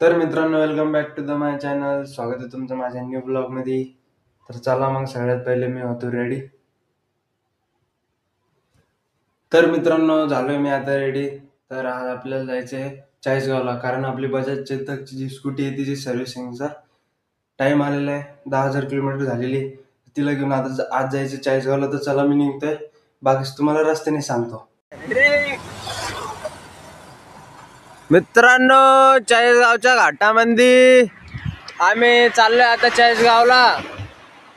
तर मित्रांनो, welcome back to the my channel. स्वागत आहे तुमचं माझ्या न्यू ब्लॉगमध्ये. तर चला मग, सगळ्यात पहिले मी होतो रेडी. तर मित्रांनो, झालोय मी आता रेडी. तर आज आपल्याला जायचं आहे चाळीसगावला, कारण आपली बजाज चेतकची जी स्कूटी आहे तिची सर्व्हिसिंगचा टाइम आलेला आहे. 10,000 किलोमीटर झालेली आहे. तिला घेऊन आता आज जायचं चाळीसगावला. तर चला, मी निघतोय. बाकी तुम्हाला रस्त्याने सांगतो. मित्रांनो, चाळीसगावच्या घाटामध्ये आम्ही चाललोय आता चाळीसगावला.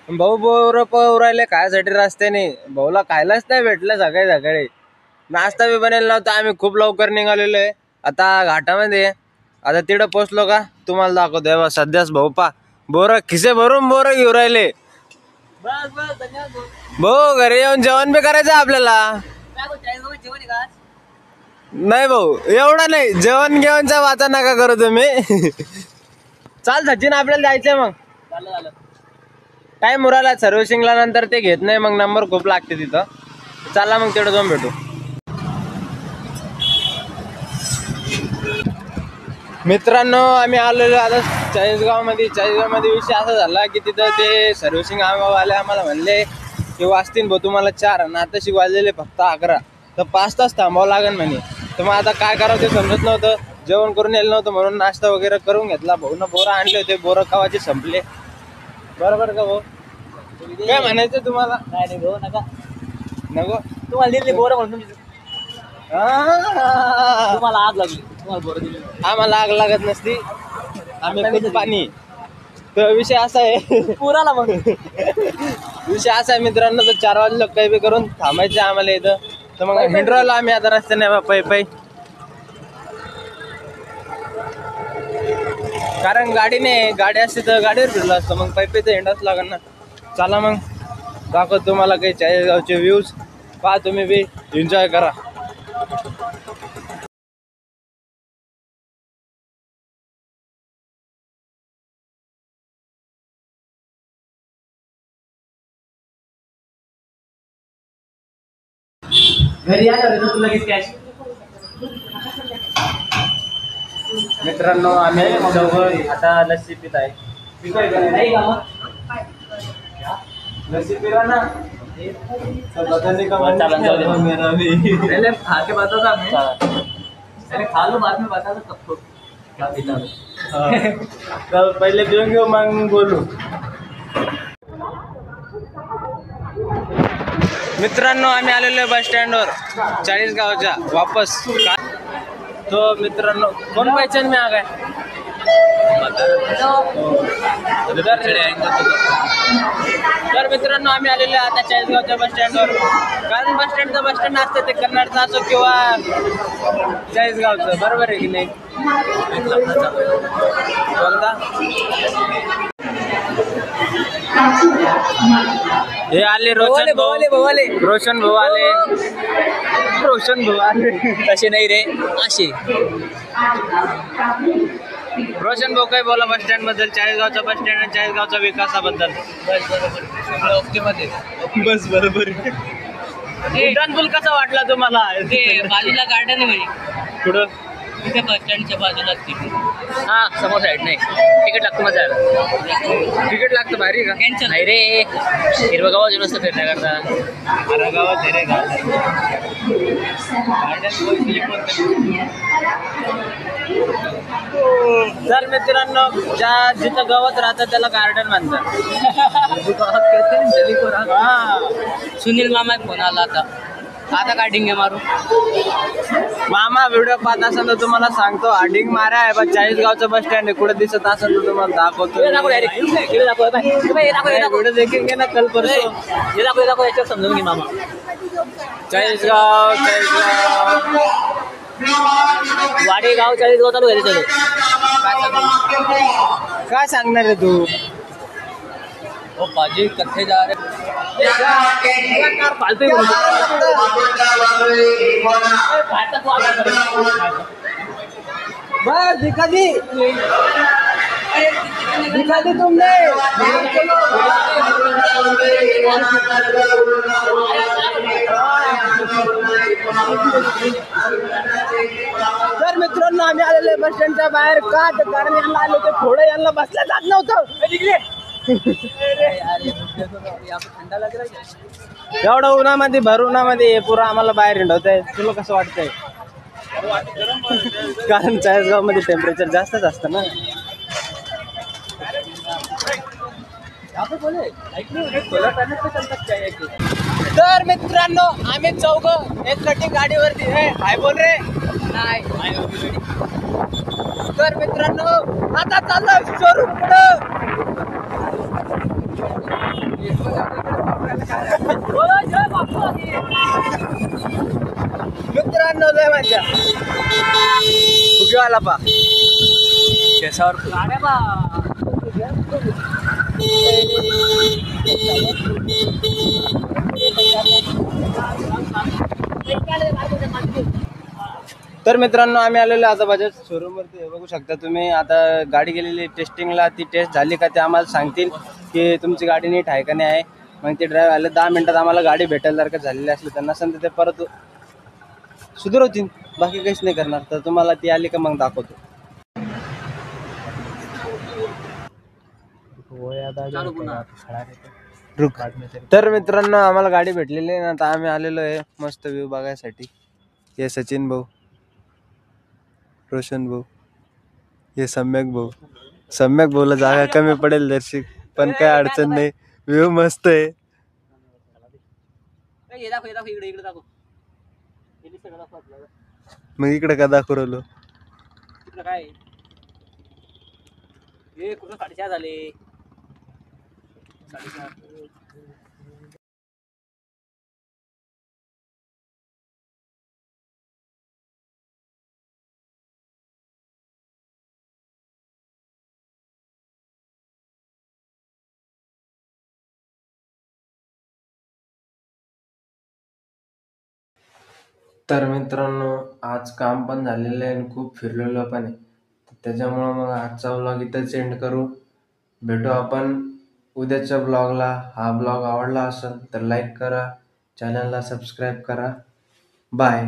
भाऊ बोर राहिले खायसाठी रस्त्याने. भाऊला खायलाच नाही भेटलं सकाळी सकाळी. नाश्ता बी बनेल नव्हता. आम्ही खूप लवकर निघालेलो आहे आता घाटामध्ये. आता तिकडं पोचलो का तुम्हाला दाखवतो. सध्याच भाऊ पा बोर खिसे भरून बोर घेऊन राहिले. भाऊ, घरी येऊन जेवण बी करायचं आपल्याला. नाही भाऊ, एवढं नाही. जेवण घेऊनचा वाचा नका करू तुम्ही. चाल सचिन, आपल्याला जायचंय मग. टाइम उराला सर्व्हिसिंगला, नंतर ते घेत नाही मग. नंबर खूप लागते तिथं. चला मग, तेवढं जाऊन भेटू. मित्रांनो, आम्ही आलेलो आता चाळीसगावमध्ये. चाळीसगावमध्ये विषय असा झाला की तिथं ते सर्व्हिसिंग वाले आम्हाला म्हणले की वाजतील भाऊ तुम्हाला 4, आणि आता वाजलेले फक्त 11. तर 5 तास थांबावं लागेल म्हणे. तर मग आता काय करावं ते समजत नव्हतं. जेवण करून येलं नव्हतं म्हणून नाश्ता वगैरे करून घेतला. भाऊनं बोरं आणले होते. बोरं कवाचे संपले. बरोबर का भाऊ? काय म्हणायचं तुम्हाला? नाही भाऊ, नका नको. तुम्हाला दिली बोरं म्हणून तुम्हाला आग लागली. आम्हाला आग लागत नसती. आम्ही पाणी. तर विषय असा आहे पुराला मग. विषय असा आहे मित्रांनो, तर 4 वाजले काही बी करून थांबायचं आम्हाला इथं. तर मग हिंड्रोला आम्ही आता रस्त्याने पै कारण गाडी असते तर गाडीवर फिरलो असतो. मग पै तर हिंडाच लागेल ना. चला मग, दाखवतो तुम्हाला काही चाळीसगावचे व्ह्यूज. पहा तुम्ही बी, एन्जॉय करा. घरी लगेच कॅश. मित्रांनो, आम्ही जवळ आता लस्सी पित आहे. लस्सी पिला ना. पहिले पिऊन घेऊ मग बोलू. मित्रांनो, आम्ही आलेलो बस स्टँडवर चाळीसगावच्या वापस. तो मित्रांनो, कोण पाहिजे मी आगाय. तर मित्रांनो, आम्ही आलेलो आता चाळीसगावच्या बस स्टँडवर. कारण बस स्टँड असते ते कन्नडचं असो किंवा चाळीसगावचं. बरोबर आहे की नाही? कोणता हे आले रोशन भाऊ आले. तसे नाही रे, असे. रोशन भाऊ, काय बोला बस स्टँड बद्दल, चाळीसगावचा बस स्टँड आणि चाळीसगावच्या विकासाबद्दल? बस बरोबर. उड्डाणपूल कसा वाटला तुम्हाला? ते बाजूला गार्डन आहे म्हणे. पुढं तिथे बस स्टँडच्या बाजूला. हा, समोर साईड नाही. तिकीट लागतं मजा यायला. तिकीट लागतं. भारी का? नाही रे, हिरवं गावात येऊन असतं फिरण्याकरता. अरे गावात रे तर मित्रांनो, जिथं गवत राहतं त्याला गार्डन म्हणतात. सुनील मामा फोन आला आता काय डिंगे मारू. मामा, व्हिडिओ पाहत असेल तर तुम्हाला सांगतो, डिंग मारा आहे. बस चाळीसगावचं बस स्टँड आहे. कुठे दिसत असेल तर तुम्हाला दाखवतो. व्हिडिओ देखील घे ना कल परसो. याच्यावर समजून घे मामा. चाळीसगाव वाडेगाव चाळीसगाव चालू आहे. चलो, काय सांगणार आहे तू? ओ बाजी कथे जा रहे बस दिखा दी तुमने. तर मित्रांनो आम्ही आलेले बस स्टँडच्या बाहेर का तर कारण यांना आले ते थोडं यांना बसलं जात नव्हतं. एवढं उन्हामध्ये भर उन्हामध्ये हे पुरं आम्हाला बाहेर हिंडवत आहे. तुला कसं वाटतंय? कारण चाळीसगाव मध्ये टेम्परेचर जास्तच असतं ना. तर मित्रांनो आम्ही चौघ एक कटिंग गाडीवरती आहे. हाय बोल रे. तर मित्रांनो आता चाललो शोरूम मित्रांनो लय मजा उगीवाला पा केसावर तर मित्रांनो आम्ही आलेलो आता बजाज शोरूम वरती बघू शकता तुम्ही. आता गाडी गेलेली टेस्टिंगला, ती टेस्ट झाली का ते आम्हाला सांगतील की तुमची गाडी नीट आहे का नाही आहे. मग ते ड्राईव्ह आले 10 मिनिटात आम्हाला गाडी भेटायला जर का झालेली असली तर नसेल तर ते परत सुधारवतील. बाकी काहीच नाही करणार. तर तुम्हाला ती आली का मग दाखवतो. तर मित्रांनो आम्हाला गाडी भेटलेली आहे ना. आता आम्ही आलेलो आहे मस्त व्ह्यू बघायसाठी. हे सचिन भाऊ, रोशन भाऊ, हे सम्यक भाऊ. सम्यक भाऊला जागा कमी पडेल दर्शिक पण काय अडचण नाही. व्ह्यू मस्त आहे. मग इकडे का दाखवू राहिलो? काय कुठं 4:30 झाले. तर मित्रांनो आज काम पण झालेलं आहे आणि खूप फिरलेलो पण आहे. त्याच्यामुळं मग आजचा व्लॉग इथंच एंड करू. भेटू आपण उद्याच्या ब्लॉगला. हा ब्लॉग आवडला असेल तर लाईक करा, चॅनलला सबस्क्राईब करा. बाय.